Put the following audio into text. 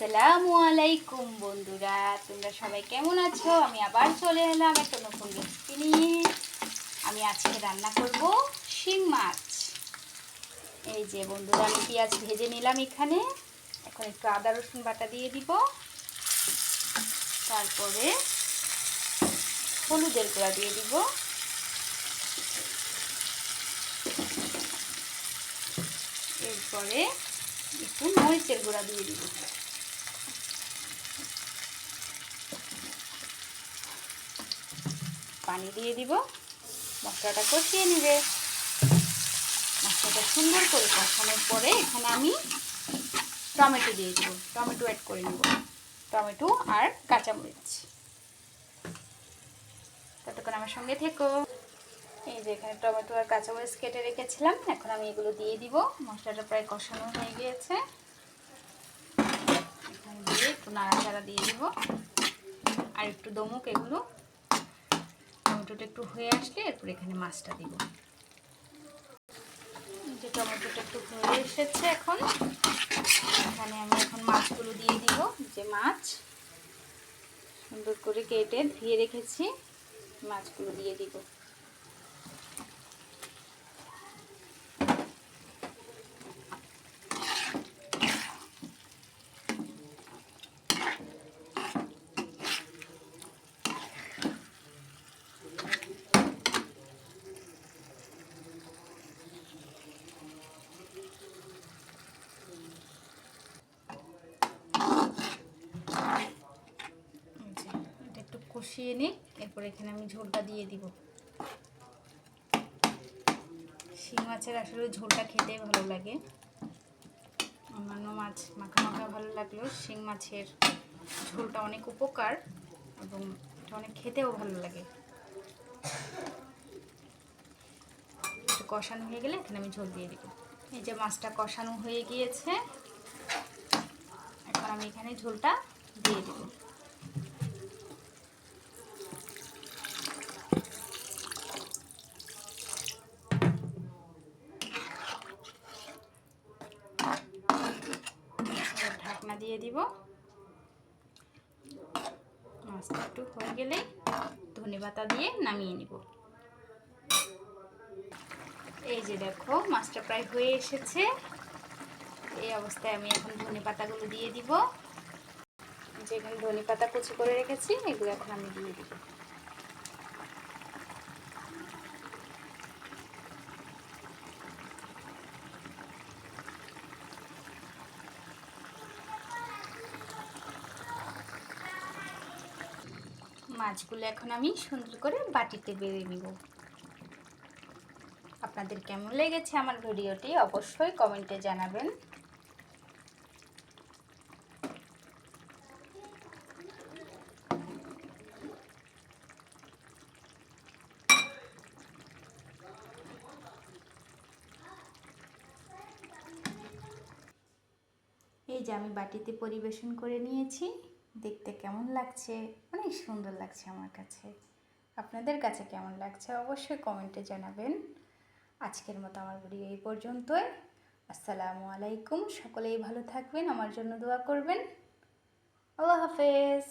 আসসালামু আলাইকুম বন্ধুরা, তোমরা সবাই কেমন আছো? আমি আবার চলে এলাম একটা নতুন রেসিপি নিয়ে। আমি আজকে রান্না করব শিং মাছ। এই যে বন্ধুরা, আমি পেঁয়াজ ভেজে নিলাম এখানে। এখন একটু আদা রসুন বাটা দিয়ে দিব, তারপরে হলুদের গুঁড়া দিয়ে দিব, এরপরে একটু মরিচের গুঁড়া দিয়ে দিব। পানি দিয়ে দিব, মশলাটা কষিয়ে নেবে। মশলাটা সুন্দর করে কষানোর পরে এখানে আমি টমেটো দিয়ে দিব, টমেটো অ্যাড করে নেব, টমেটো আর কাঁচামরিচ। ততক্ষণ আমার সঙ্গে থেকো। এই যে এখানে টমেটো আর কাঁচামরিচ কেটে রেখেছিলাম, এখন আমি এগুলো দিয়ে দিব। মশলাটা প্রায় কষানো হয়ে গিয়েছে, এখানে দিয়ে একটু নাড়াচাড়া দিয়ে দিব আর একটু দমুক এগুলো। টমেটোটা একটু হয়ে আসলে এরপর এখানে মাছটা দিব। যে টমেটোটা একটু হয়ে এসেছে, এখন এখানে আমি মাছগুলো দিয়ে দিব। যে মাছ সুন্দর করে কেটে ধুয়ে রেখেছি, মাছগুলো দিয়ে দিব। একটু কষিয়ে নিই, এরপর এখানে আমি ঝোলটা দিয়ে দিব। শিং মাছের আসলে ঝোলটা খেতে ভালো লাগে। অন্যান্য মাছ মাখা মাখা ভালো লাগলেও শিং মাছের ঝোলটা অনেক উপকার এবং এটা অনেক খেতেও ভালো লাগে। একটু কষানো হয়ে গেলে এখানে আমি ঝোল দিয়ে দিব। এই যে মাছটা কষানো হয়ে গিয়েছে, এখন আমি এখানে ঝোলটা দিয়ে দিব। ঢাকনা দিয়ে দিব। মাছটা একটু হয়ে গেলে ধনেপাতা দিয়ে নামিয়ে নিব। এই যে দেখো, মাছটা প্রায় হয়ে এসেছে। এই অবস্থায় আমি এখন ধনেপাতাগুলো দিয়ে দিব। যেখানে ধনেপাতা কুচি করে রেখেছি এগুলো এখন আমি দিয়ে দিব। মাছগুলো এখন আমি সুন্দর করে বাটিতে বেড়ে নিব। আপনাদের কেমন লেগেছে আমার ভিডিওটি অবশ্যই কমেন্টে জানাবেন। এই যে আমি বাটিতে পরিবেশন করে নিয়েছি। দেখতে কেমন লাগছে? অনেক সুন্দর লাগছে আমার কাছে। আপনাদের কাছে কেমন লাগছে অবশ্যই কমেন্টে জানাবেন। আজকের মতো আমার ভিডিও এই পর্যন্তই। আসসালামু আলাইকুম। সকলেই ভালো থাকবেন, আমার জন্য দোয়া করবেন। আল্লাহ হাফেজ।